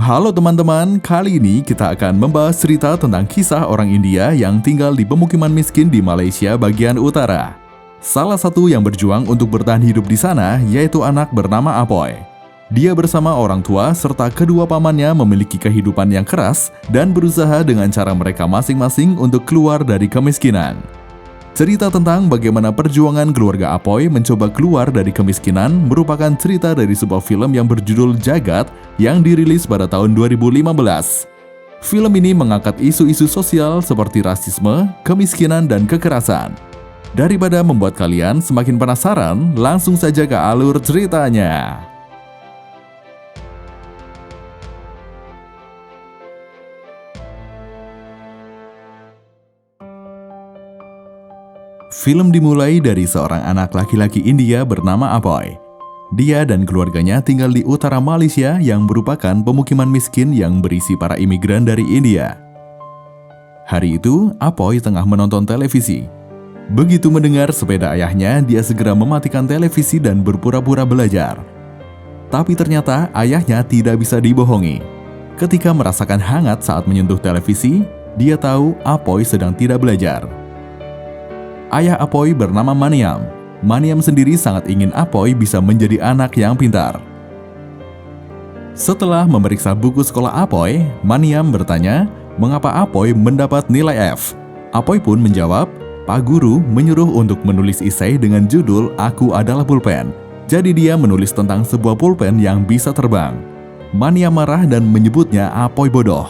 Halo teman-teman, kali ini kita akan membahas cerita tentang kisah orang India yang tinggal di pemukiman miskin di Malaysia bagian utara. Salah satu yang berjuang untuk bertahan hidup di sana yaitu anak bernama Apoy. Dia bersama orang tua serta kedua pamannya memiliki kehidupan yang keras dan berusaha dengan cara mereka masing-masing untuk keluar dari kemiskinan. Cerita tentang bagaimana perjuangan keluarga Apoy mencoba keluar dari kemiskinan merupakan cerita dari sebuah film yang berjudul Jagat yang dirilis pada tahun 2015. Film ini mengangkat isu-isu sosial seperti rasisme, kemiskinan, dan kekerasan. Daripada membuat kalian semakin penasaran, langsung saja ke alur ceritanya. Film dimulai dari seorang anak laki-laki India bernama Apoy. Dia dan keluarganya tinggal di utara Malaysia yang merupakan pemukiman miskin yang berisi para imigran dari India. Hari itu, Apoy tengah menonton televisi. Begitu mendengar sepeda ayahnya, dia segera mematikan televisi dan berpura-pura belajar. Tapi ternyata ayahnya tidak bisa dibohongi. Ketika merasakan hangat saat menyentuh televisi, dia tahu Apoy sedang tidak belajar. Ayah Apoy bernama Maniam. Maniam sendiri sangat ingin Apoy bisa menjadi anak yang pintar. Setelah memeriksa buku sekolah Apoy, Maniam bertanya, mengapa Apoy mendapat nilai F? Apoy pun menjawab, Pak Guru menyuruh untuk menulis esai dengan judul Aku Adalah Pulpen. Jadi dia menulis tentang sebuah pulpen yang bisa terbang. Maniam marah dan menyebutnya Apoy bodoh.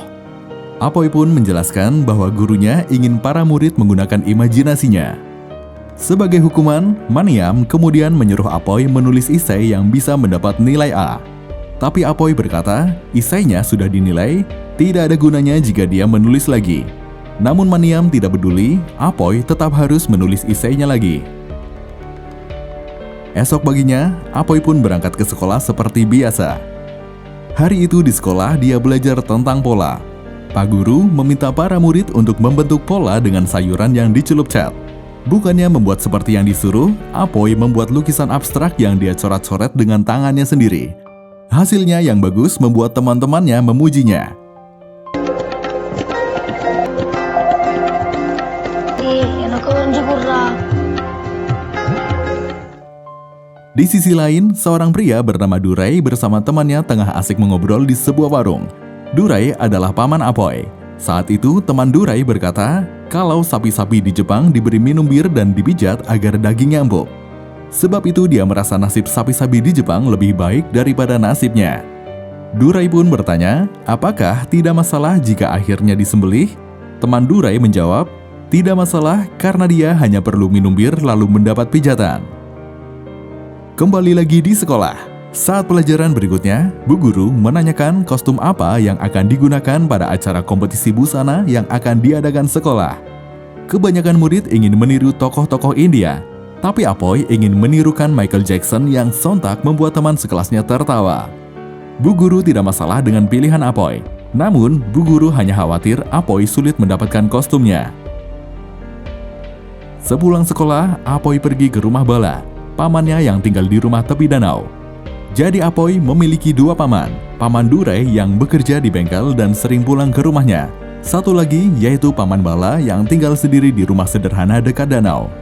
Apoy pun menjelaskan bahwa gurunya ingin para murid menggunakan imajinasinya. Sebagai hukuman, Maniam kemudian menyuruh Apoy menulis esai yang bisa mendapat nilai A. Tapi Apoy berkata, esainya sudah dinilai, tidak ada gunanya jika dia menulis lagi. Namun Maniam tidak peduli, Apoy tetap harus menulis esainya lagi. Esok paginya, Apoy pun berangkat ke sekolah seperti biasa. Hari itu di sekolah dia belajar tentang pola. Pak Guru meminta para murid untuk membentuk pola dengan sayuran yang dicelup cat. Bukannya membuat seperti yang disuruh, Apoy membuat lukisan abstrak yang dia coret-coret dengan tangannya sendiri. Hasilnya yang bagus membuat teman-temannya memujinya. Di sisi lain, seorang pria bernama Durai bersama temannya tengah asik mengobrol di sebuah warung. Durai adalah paman Apoy. Saat itu, teman Durai berkata, kalau sapi-sapi di Jepang diberi minum bir dan dipijat agar dagingnya empuk. Sebab itu dia merasa nasib sapi-sapi di Jepang lebih baik daripada nasibnya. Durai pun bertanya, apakah tidak masalah jika akhirnya disembelih? Teman Durai menjawab, tidak masalah karena dia hanya perlu minum bir lalu mendapat pijatan. Kembali lagi di sekolah. Saat pelajaran berikutnya, Bu Guru menanyakan kostum apa yang akan digunakan pada acara kompetisi busana yang akan diadakan sekolah. Kebanyakan murid ingin meniru tokoh-tokoh India, tapi Apoy ingin menirukan Michael Jackson yang sontak membuat teman sekelasnya tertawa. Bu Guru tidak masalah dengan pilihan Apoy, namun Bu Guru hanya khawatir Apoy sulit mendapatkan kostumnya. Sepulang sekolah, Apoy pergi ke rumah Bala, pamannya yang tinggal di rumah tepi danau. Jadi Apoy memiliki dua paman, Paman Durai yang bekerja di bengkel dan sering pulang ke rumahnya. Satu lagi yaitu Paman Bala yang tinggal sendiri di rumah sederhana dekat danau.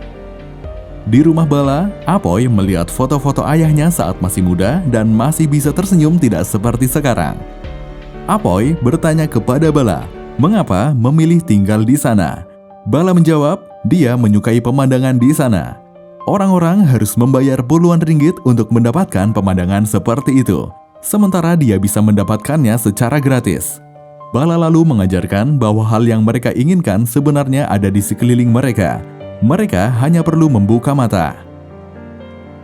Di rumah Bala, Apoy melihat foto-foto ayahnya saat masih muda dan masih bisa tersenyum tidak seperti sekarang. Apoy bertanya kepada Bala, mengapa memilih tinggal di sana? Bala menjawab, dia menyukai pemandangan di sana. Orang-orang harus membayar puluhan ringgit untuk mendapatkan pemandangan seperti itu, sementara dia bisa mendapatkannya secara gratis. Bala lalu mengajarkan bahwa hal yang mereka inginkan sebenarnya ada di sekeliling mereka. Mereka hanya perlu membuka mata.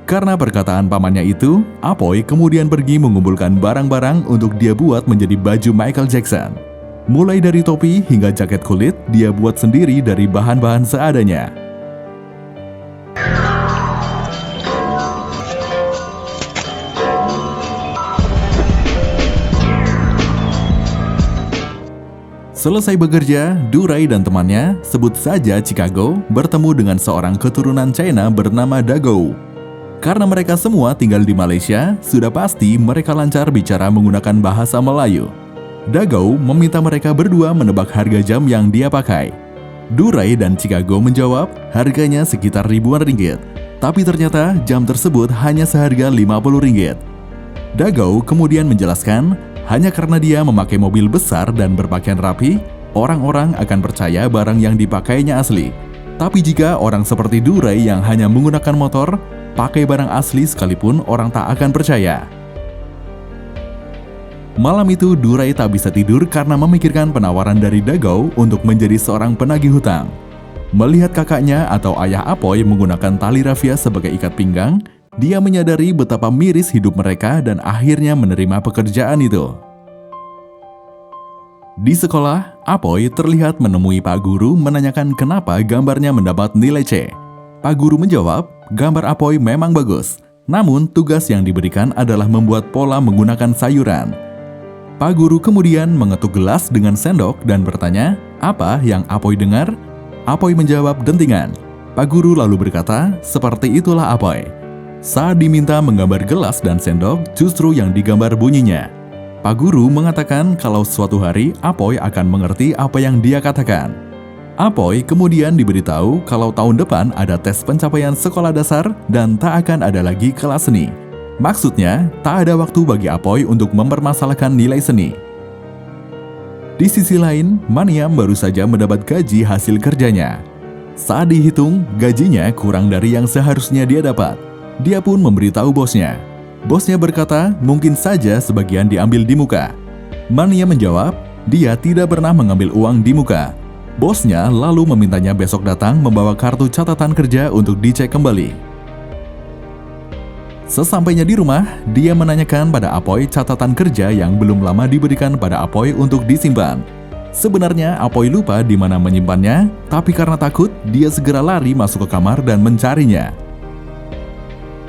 Karena perkataan pamannya itu, Apoy kemudian pergi mengumpulkan barang-barang untuk dia buat menjadi baju Michael Jackson. Mulai dari topi hingga jaket kulit, dia buat sendiri dari bahan-bahan seadanya. Selesai bekerja, Durai dan temannya, sebut saja Chicago, bertemu dengan seorang keturunan China bernama Dago. Karena mereka semua tinggal di Malaysia, sudah pasti mereka lancar bicara menggunakan bahasa Melayu. Dagou meminta mereka berdua menebak harga jam yang dia pakai. Durai dan Chicago menjawab harganya sekitar ribuan ringgit, tapi ternyata jam tersebut hanya seharga 50 ringgit. Dagou kemudian menjelaskan, hanya karena dia memakai mobil besar dan berpakaian rapi, orang-orang akan percaya barang yang dipakainya asli. Tapi jika orang seperti Durai yang hanya menggunakan motor, pakai barang asli sekalipun orang tak akan percaya. Malam itu Durai tak bisa tidur karena memikirkan penawaran dari Dagou untuk menjadi seorang penagih hutang. Melihat kakaknya atau ayah Apoy menggunakan tali rafia sebagai ikat pinggang, dia menyadari betapa miris hidup mereka dan akhirnya menerima pekerjaan itu. Di sekolah, Apoy terlihat menemui Pak Guru menanyakan kenapa gambarnya mendapat nilai C. Pak Guru menjawab, gambar Apoy memang bagus, namun tugas yang diberikan adalah membuat pola menggunakan sayuran. Pak Guru kemudian mengetuk gelas dengan sendok dan bertanya, apa yang Apoy dengar? Apoy menjawab dentingan. Pak Guru lalu berkata, seperti itulah Apoy. Saat diminta menggambar gelas dan sendok, justru yang digambar bunyinya. Pak Guru mengatakan kalau suatu hari Apoy akan mengerti apa yang dia katakan. Apoy kemudian diberitahu kalau tahun depan ada tes pencapaian sekolah dasar dan tak akan ada lagi kelas seni. Maksudnya, tak ada waktu bagi Apoy untuk mempermasalahkan nilai seni. Di sisi lain, Maniam baru saja mendapat gaji hasil kerjanya. Saat dihitung, gajinya kurang dari yang seharusnya dia dapat. Dia pun memberitahu bosnya. Bosnya berkata, mungkin saja sebagian diambil di muka. Maniam menjawab, dia tidak pernah mengambil uang di muka. Bosnya lalu memintanya besok datang membawa kartu catatan kerja untuk dicek kembali. Sesampainya di rumah, dia menanyakan pada Apoy catatan kerja yang belum lama diberikan pada Apoy untuk disimpan. Sebenarnya Apoy lupa di mana menyimpannya, tapi karena takut, dia segera lari masuk ke kamar dan mencarinya.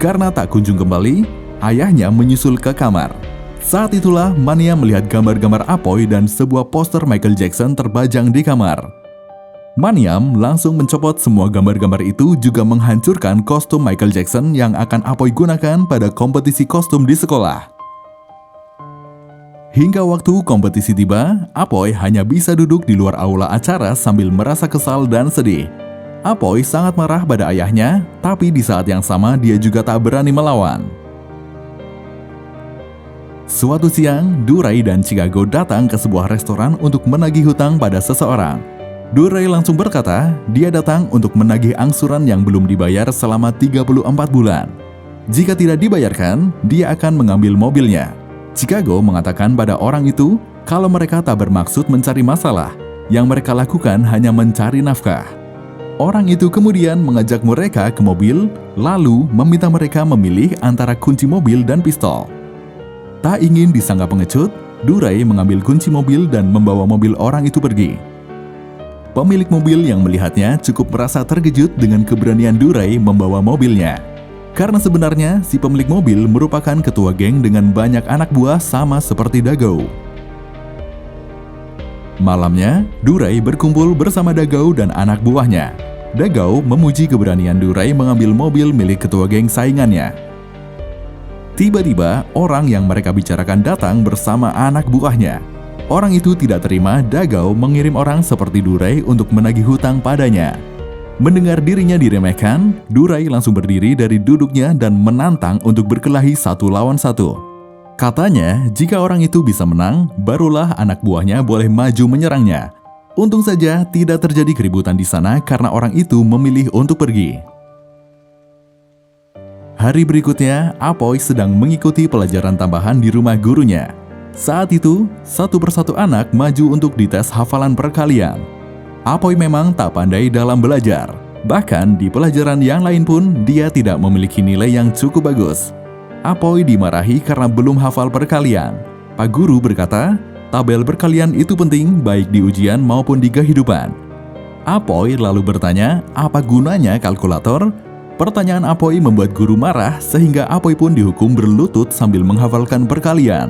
Karena tak kunjung kembali, ayahnya menyusul ke kamar. Saat itulah Mania melihat gambar-gambar Apoy dan sebuah poster Michael Jackson terbajang di kamar. Maniam langsung mencopot semua gambar-gambar itu juga menghancurkan kostum Michael Jackson yang akan Apoy gunakan pada kompetisi kostum di sekolah. Hingga waktu kompetisi tiba, Apoy hanya bisa duduk di luar aula acara sambil merasa kesal dan sedih. Apoy sangat marah pada ayahnya, tapi di saat yang sama dia juga tak berani melawan. Suatu siang, Durai dan Chicago datang ke sebuah restoran untuk menagih hutang pada seseorang. Durai langsung berkata, dia datang untuk menagih angsuran yang belum dibayar selama 34 bulan. Jika tidak dibayarkan, dia akan mengambil mobilnya. Chicago mengatakan pada orang itu, kalau mereka tak bermaksud mencari masalah, yang mereka lakukan hanya mencari nafkah. Orang itu kemudian mengajak mereka ke mobil, lalu meminta mereka memilih antara kunci mobil dan pistol. Tak ingin disangka pengecut, Durai mengambil kunci mobil dan membawa mobil orang itu pergi. Pemilik mobil yang melihatnya cukup merasa terkejut dengan keberanian Durai membawa mobilnya. Karena sebenarnya si pemilik mobil merupakan ketua geng dengan banyak anak buah sama seperti Dagou. Malamnya, Durai berkumpul bersama Dagou dan anak buahnya. Dagou memuji keberanian Durai mengambil mobil milik ketua geng saingannya. Tiba-tiba, orang yang mereka bicarakan datang bersama anak buahnya. Orang itu tidak terima Dagou mengirim orang seperti Durai untuk menagih hutang padanya. Mendengar dirinya diremehkan, Durai langsung berdiri dari duduknya dan menantang untuk berkelahi 1 lawan 1. Katanya, jika orang itu bisa menang, barulah anak buahnya boleh maju menyerangnya. Untung saja tidak terjadi keributan di sana karena orang itu memilih untuk pergi. Hari berikutnya, Apoy sedang mengikuti pelajaran tambahan di rumah gurunya. Saat itu, satu persatu anak maju untuk dites hafalan perkalian. Apoy memang tak pandai dalam belajar. Bahkan di pelajaran yang lain pun, dia tidak memiliki nilai yang cukup bagus. Apoy dimarahi karena belum hafal perkalian. Pak Guru berkata, tabel perkalian itu penting baik di ujian maupun di kehidupan. Apoy lalu bertanya, apa gunanya kalkulator? Pertanyaan Apoy membuat guru marah sehingga Apoy pun dihukum berlutut sambil menghafalkan perkalian.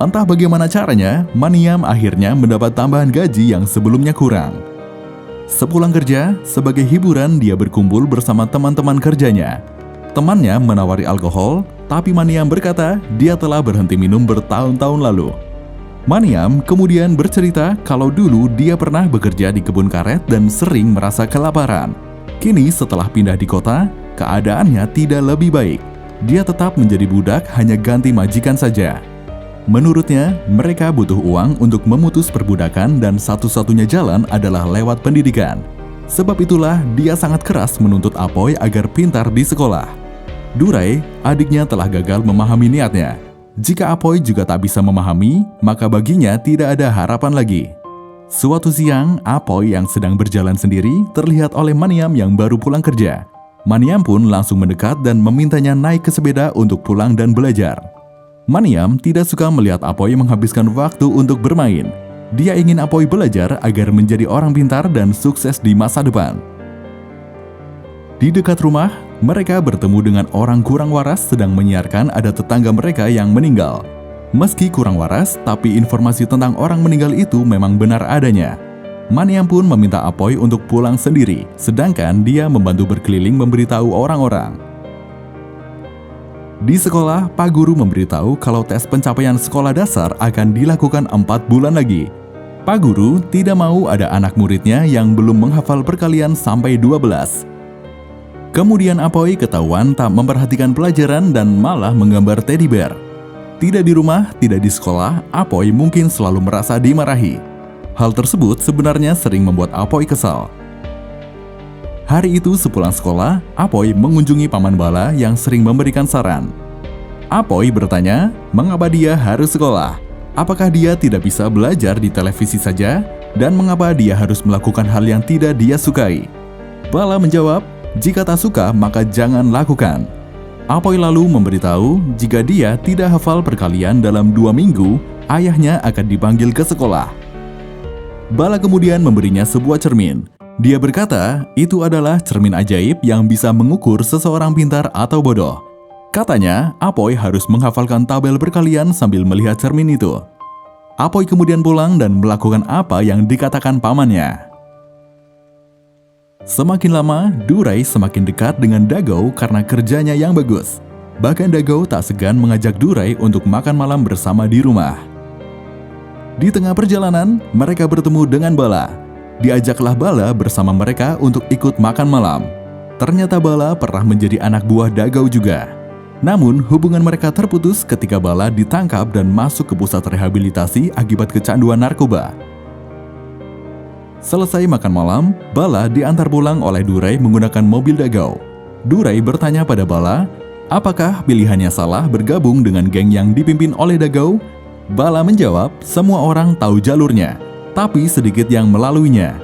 Entah bagaimana caranya, Maniam akhirnya mendapat tambahan gaji yang sebelumnya kurang. Sepulang kerja, sebagai hiburan dia berkumpul bersama teman-teman kerjanya. Temannya menawari alkohol, tapi Maniam berkata dia telah berhenti minum bertahun-tahun lalu. Maniam kemudian bercerita kalau dulu dia pernah bekerja di kebun karet dan sering merasa kelaparan. Kini setelah pindah di kota, keadaannya tidak lebih baik. Dia tetap menjadi budak, hanya ganti majikan saja. Menurutnya, mereka butuh uang untuk memutus perbudakan dan satu-satunya jalan adalah lewat pendidikan. Sebab itulah dia sangat keras menuntut Apoy agar pintar di sekolah. Durai, adiknya telah gagal memahami niatnya. Jika Apoy juga tak bisa memahami, maka baginya tidak ada harapan lagi. Suatu siang, Apoy yang sedang berjalan sendiri terlihat oleh Maniam yang baru pulang kerja. Maniam pun langsung mendekat dan memintanya naik ke sepeda untuk pulang dan belajar. Maniam tidak suka melihat Apoy menghabiskan waktu untuk bermain. Dia ingin Apoy belajar agar menjadi orang pintar dan sukses di masa depan. Di dekat rumah, mereka bertemu dengan orang kurang waras sedang menyiarkan ada tetangga mereka yang meninggal. Meski kurang waras, tapi informasi tentang orang meninggal itu memang benar adanya. Maniam pun meminta Apoy untuk pulang sendiri, sedangkan dia membantu berkeliling memberitahu orang-orang. Di sekolah, Pak Guru memberitahu kalau tes pencapaian sekolah dasar akan dilakukan 4 bulan lagi. Pak Guru tidak mau ada anak muridnya yang belum menghafal perkalian sampai 12. Kemudian Apoy ketahuan tak memperhatikan pelajaran dan malah menggambar teddy bear. Tidak di rumah, tidak di sekolah, Apoy mungkin selalu merasa dimarahi. Hal tersebut sebenarnya sering membuat Apoy kesal. Hari itu sepulang sekolah, Apoy mengunjungi Paman Bala yang sering memberikan saran. Apoy bertanya, mengapa dia harus sekolah? Apakah dia tidak bisa belajar di televisi saja? Dan mengapa dia harus melakukan hal yang tidak dia sukai? Bala menjawab, jika tak suka maka jangan lakukan. Apoy lalu memberitahu jika dia tidak hafal perkalian dalam 2 minggu, ayahnya akan dipanggil ke sekolah. Bala kemudian memberinya sebuah cermin. Dia berkata, itu adalah cermin ajaib yang bisa mengukur seseorang pintar atau bodoh. Katanya, Apoy harus menghafalkan tabel perkalian sambil melihat cermin itu. Apoy kemudian pulang dan melakukan apa yang dikatakan pamannya. Semakin lama, Durai semakin dekat dengan Dagou karena kerjanya yang bagus. Bahkan Dagou tak segan mengajak Durai untuk makan malam bersama di rumah. Di tengah perjalanan, mereka bertemu dengan Bala. Diajaklah Bala bersama mereka untuk ikut makan malam. Ternyata Bala pernah menjadi anak buah Dagou juga. Namun, hubungan mereka terputus ketika Bala ditangkap dan masuk ke pusat rehabilitasi akibat kecanduan narkoba. Selesai makan malam, Bala diantar pulang oleh Durai menggunakan mobil Dagou. Durai bertanya pada Bala, apakah pilihannya salah bergabung dengan geng yang dipimpin oleh Dagou? Bala menjawab, semua orang tahu jalurnya, tapi sedikit yang melaluinya.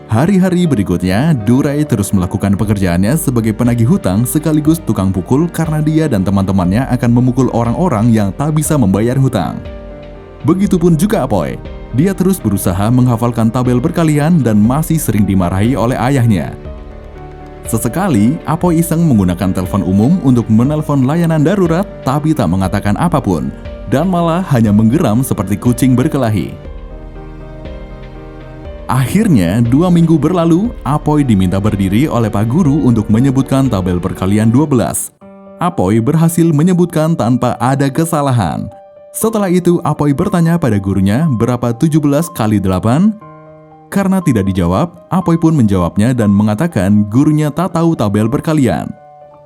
Hari-hari berikutnya, Durai terus melakukan pekerjaannya sebagai penagih hutang sekaligus tukang pukul karena dia dan teman-temannya akan memukul orang-orang yang tak bisa membayar hutang. Begitupun juga Apoy. Dia terus berusaha menghafalkan tabel perkalian dan masih sering dimarahi oleh ayahnya. Sesekali, Apoy iseng menggunakan telepon umum untuk menelpon layanan darurat tapi tak mengatakan apapun, dan malah hanya menggeram seperti kucing berkelahi. Akhirnya, 2 minggu berlalu, Apoy diminta berdiri oleh Pak Guru untuk menyebutkan tabel perkalian 12. Apoy berhasil menyebutkan tanpa ada kesalahan. Setelah itu, Apoy bertanya pada gurunya berapa 17 kali 8? Karena tidak dijawab, Apoy pun menjawabnya dan mengatakan gurunya tak tahu tabel perkalian.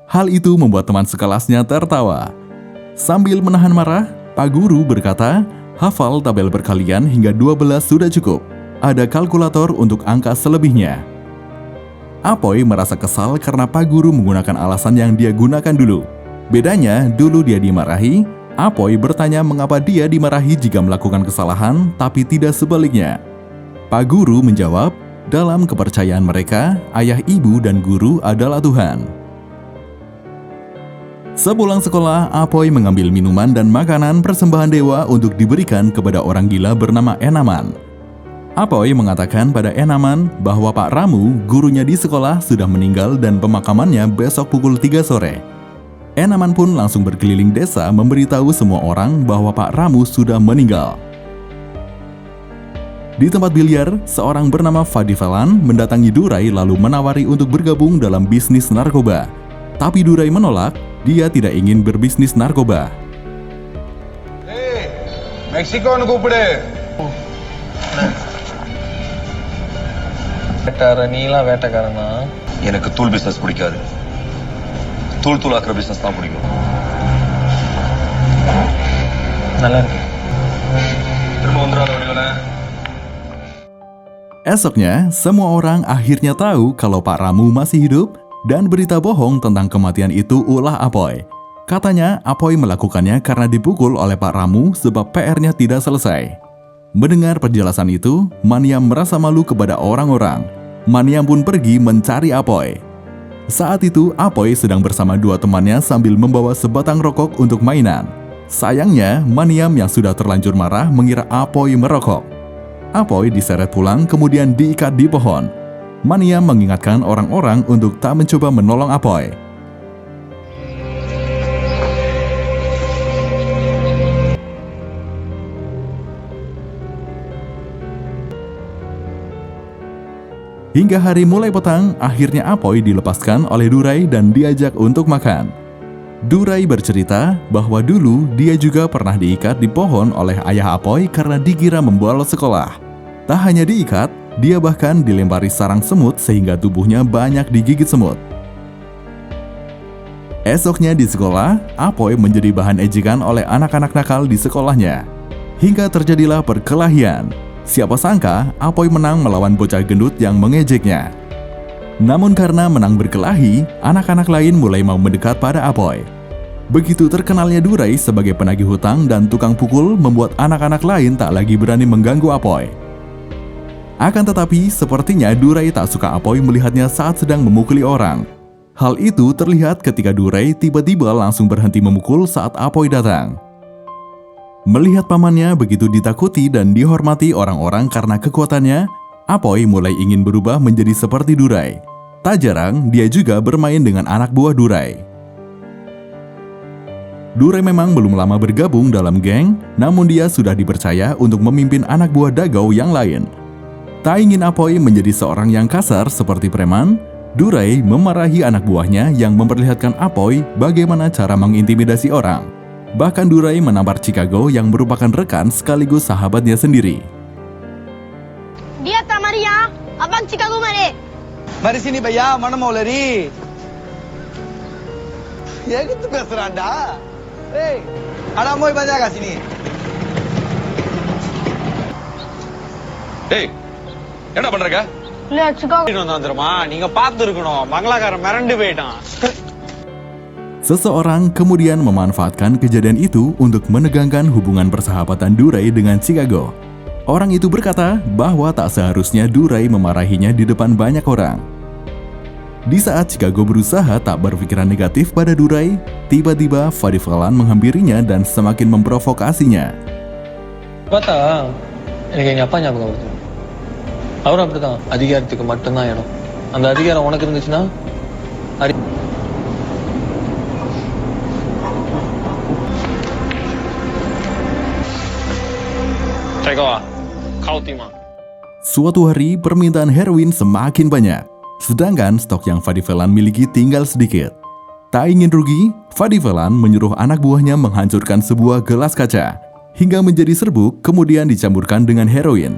Hal itu membuat teman sekelasnya tertawa. Sambil menahan marah, Pak Guru berkata, hafal tabel perkalian hingga 12 sudah cukup. Ada kalkulator untuk angka selebihnya. Apoy merasa kesal karena Pak Guru menggunakan alasan yang dia gunakan dulu. Bedanya, dulu dia dimarahi, Apoy bertanya mengapa dia dimarahi jika melakukan kesalahan, tapi tidak sebaliknya. Pak Guru menjawab, dalam kepercayaan mereka, ayah, ibu, dan guru adalah Tuhan. Sepulang sekolah, Apoy mengambil minuman dan makanan persembahan dewa untuk diberikan kepada orang gila bernama Enaman. Apoy mengatakan pada Enaman bahwa Pak Ramu, gurunya di sekolah, sudah meninggal dan pemakamannya besok pukul 3 sore. Enaman pun langsung berkeliling desa memberitahu semua orang bahwa Pak Ramu sudah meninggal. Di tempat biliar, seorang bernama Fadi Velan mendatangi Durai lalu menawari untuk bergabung dalam bisnis narkoba. Tapi Durai menolak, dia tidak ingin berbisnis narkoba. Meksiko கூப்பிடு. நீலாம் வேட்டக்காரனா? எனக்கு தூள் பிசினஸ் பிடிக்காது. தூள் ஆக்குற பிசினஸ் தான் பிடிக்கும். நல்லா இருக்கு. திரும்ப வந்துடாத வடிவல. Esoknya, semua orang akhirnya tahu kalau Pak Ramu masih hidup dan berita bohong tentang kematian itu ulah Apoy. Katanya Apoy melakukannya karena dipukul oleh Pak Ramu sebab PR-nya tidak selesai. Mendengar penjelasan itu, Maniam merasa malu kepada orang-orang. Maniam pun pergi mencari Apoy. Saat itu, Apoy sedang bersama dua temannya sambil membawa sebatang rokok untuk mainan. Sayangnya, Maniam yang sudah terlanjur marah mengira Apoy merokok. Apoy diseret pulang kemudian diikat di pohon. Maniam mengingatkan orang-orang untuk tak mencoba menolong Apoy. Hingga hari mulai petang, akhirnya Apoy dilepaskan oleh Durai dan diajak untuk makan. Durai bercerita bahwa dulu dia juga pernah diikat di pohon oleh ayah Apoy karena dikira membolos sekolah. Tak hanya diikat, dia bahkan dilempari sarang semut sehingga tubuhnya banyak digigit semut. Esoknya di sekolah, Apoy menjadi bahan ejekan oleh anak-anak nakal di sekolahnya. Hingga terjadilah perkelahian. Siapa sangka Apoy menang melawan bocah gendut yang mengejeknya. Namun karena menang berkelahi, anak-anak lain mulai mau mendekat pada Apoy. Begitu terkenalnya Durai sebagai penagih hutang dan tukang pukul membuat anak-anak lain tak lagi berani mengganggu Apoy. Akan tetapi, sepertinya Durai tak suka Apoy melihatnya saat sedang memukuli orang. Hal itu terlihat ketika Durai tiba-tiba langsung berhenti memukul saat Apoy datang. Melihat pamannya begitu ditakuti dan dihormati orang-orang karena kekuatannya, Apoy mulai ingin berubah menjadi seperti Durai. Tak jarang, dia juga bermain dengan anak buah Durai. Durai memang belum lama bergabung dalam geng, namun dia sudah dipercaya untuk memimpin anak buah Dagau yang lain. Tak ingin Apoy menjadi seorang yang kasar seperti preman, Durai memarahi anak buahnya yang memperlihatkan Apoy bagaimana cara mengintimidasi orang. Bahkan Durai menampar Chicago yang merupakan rekan sekaligus sahabatnya sendiri. Dia Tamaria, abang Chicago mare. Mari sini भैया mana mau lari? Ya gitu பேசுறான்டா. Hey, ada mau banyak sini. டேய் என்ன பண்றீங்க? இல்ல Chicago. வந்துருமா நீங்க பார்த்து இருக்கணும் மங்களாக்காரன் மிரண்டு போயிட்டான். Seseorang kemudian memanfaatkan kejadian itu untuk menegangkan hubungan persahabatan Durai dengan Chicago. Orang itu berkata bahwa tak seharusnya Durai memarahinya di depan banyak orang. Di saat Chicago berusaha tak berpikiran negatif pada Durai, tiba-tiba Fadi Velan menghampirinya dan semakin memprovokasinya. பார்த்தா எனக்கு எங்க அப்பா ஞாபகம் வருது. அவரும் அப்படிதான், அதிகாரத்துக்கு மட்டும்தான் இடம். அந்த அதிகாரம் உனக்கு இருந்துச்சுன்னா Suatu hari permintaan heroin semakin banyak, sedangkan stok yang Fadi Velan miliki tinggal sedikit. Tak ingin rugi, Fadi Velan menyuruh anak buahnya menghancurkan sebuah gelas kaca, hingga menjadi serbuk kemudian dicampurkan dengan heroin.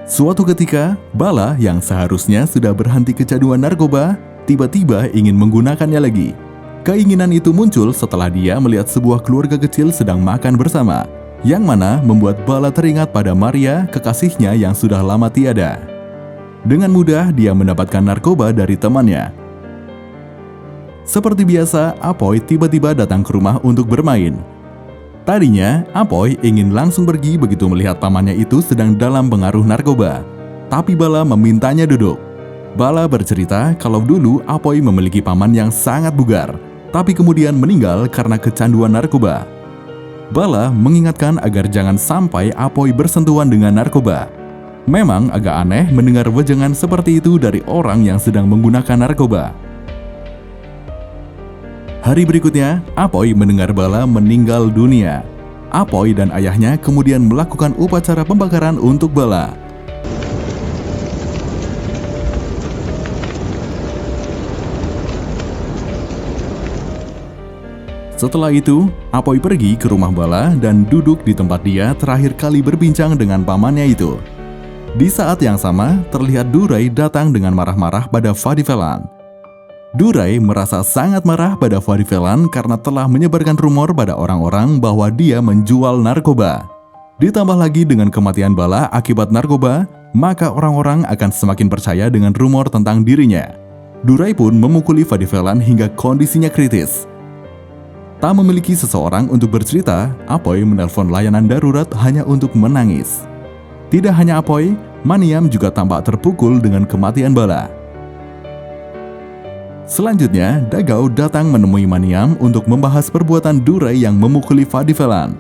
Suatu ketika, Bala yang seharusnya sudah berhenti kecanduan narkoba, tiba-tiba ingin menggunakannya lagi. Keinginan itu muncul setelah dia melihat sebuah keluarga kecil sedang makan bersama, yang mana membuat Bala teringat pada Maria, kekasihnya yang sudah lama tiada. Dengan mudah dia mendapatkan narkoba dari temannya. Seperti biasa, Apoy tiba-tiba datang ke rumah untuk bermain. Tadinya, Apoy ingin langsung pergi begitu melihat pamannya itu sedang dalam pengaruh narkoba. Tapi Bala memintanya duduk. Bala bercerita kalau dulu Apoy memiliki paman yang sangat bugar, tapi kemudian meninggal karena kecanduan narkoba. Bala mengingatkan agar jangan sampai Apoy bersentuhan dengan narkoba. Memang agak aneh mendengar wejangan seperti itu dari orang yang sedang menggunakan narkoba. Hari berikutnya, Apoy mendengar Bala meninggal dunia. Apoy dan ayahnya kemudian melakukan upacara pembakaran untuk Bala. Setelah itu, Apoy pergi ke rumah Bala dan duduk di tempat dia terakhir kali berbincang dengan pamannya itu. Di saat yang sama, terlihat Durai datang dengan marah-marah pada Fadivelan. Durai merasa sangat marah pada Fadivelan karena telah menyebarkan rumor pada orang-orang bahwa dia menjual narkoba. Ditambah lagi dengan kematian Bala akibat narkoba, maka orang-orang akan semakin percaya dengan rumor tentang dirinya. Durai pun memukuli Fadivelan hingga kondisinya kritis. Tak memiliki seseorang untuk bercerita, Apoy menelpon layanan darurat hanya untuk menangis. Tidak hanya Apoy, Maniam juga tampak terpukul dengan kematian Bala. Selanjutnya, Dagao datang menemui Maniam untuk membahas perbuatan Durai yang memukuli Fadivelan.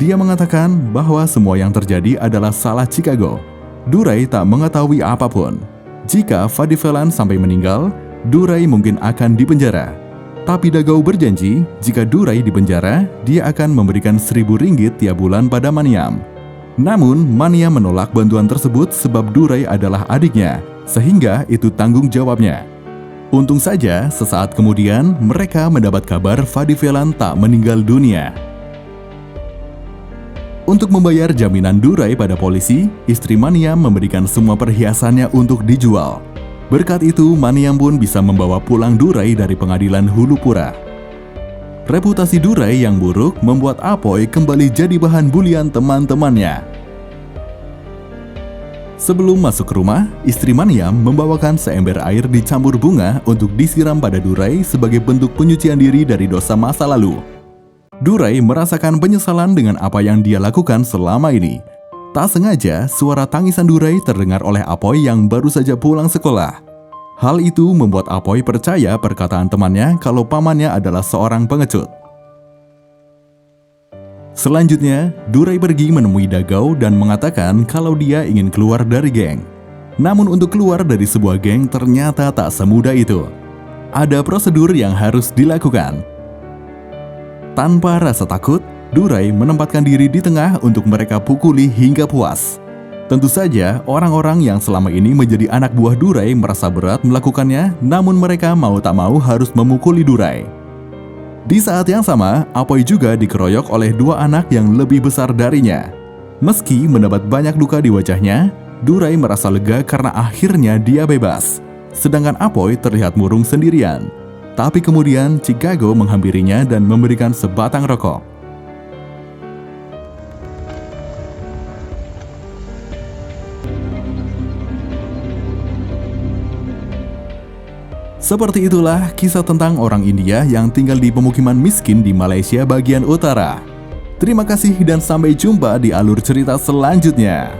Dia mengatakan bahwa semua yang terjadi adalah salah Chicago. Durai tak mengetahui apapun. Jika Fadivelan sampai meninggal, Durai mungkin akan dipenjara. Tapi Dagao berjanji, jika Durai dipenjara, dia akan memberikan 1.000 ringgit tiap bulan pada Maniam. Namun, Maniam menolak bantuan tersebut sebab Durai adalah adiknya, sehingga itu tanggung jawabnya. Untung saja, sesaat kemudian mereka mendapat kabar Fadivelan tak meninggal dunia. Untuk membayar jaminan Durai pada polisi, istri Maniam memberikan semua perhiasannya untuk dijual. Berkat itu, Maniam pun bisa membawa pulang Durai dari pengadilan Hulu Pura. Reputasi Durai yang buruk membuat Apoy kembali jadi bahan bulian teman-temannya. Sebelum masuk ke rumah, istri Maniam membawakan seember air dicampur bunga untuk disiram pada Durai sebagai bentuk penyucian diri dari dosa masa lalu. Durai merasakan penyesalan dengan apa yang dia lakukan selama ini. Tak sengaja, suara tangisan Durai terdengar oleh Apoy yang baru saja pulang sekolah. Hal itu membuat Apoy percaya perkataan temannya kalau pamannya adalah seorang pengecut. Selanjutnya, Durai pergi menemui Dagao dan mengatakan kalau dia ingin keluar dari geng. Namun untuk keluar dari sebuah geng ternyata tak semudah itu. Ada prosedur yang harus dilakukan. Tanpa rasa takut, Durai menempatkan diri di tengah untuk mereka pukuli hingga puas. Tentu saja, orang-orang yang selama ini menjadi anak buah Durai merasa berat melakukannya, namun mereka mau tak mau harus memukuli Durai. Di saat yang sama, Apoy juga dikeroyok oleh 2 anak yang lebih besar darinya. Meski mendapat banyak luka di wajahnya, Durai merasa lega karena akhirnya dia bebas. Sedangkan Apoy terlihat murung sendirian. Tapi kemudian Chicago menghampirinya dan memberikan sebatang rokok. Seperti itulah kisah tentang orang India yang tinggal di pemukiman miskin di Malaysia bagian utara. Terima kasih dan sampai jumpa di alur cerita selanjutnya.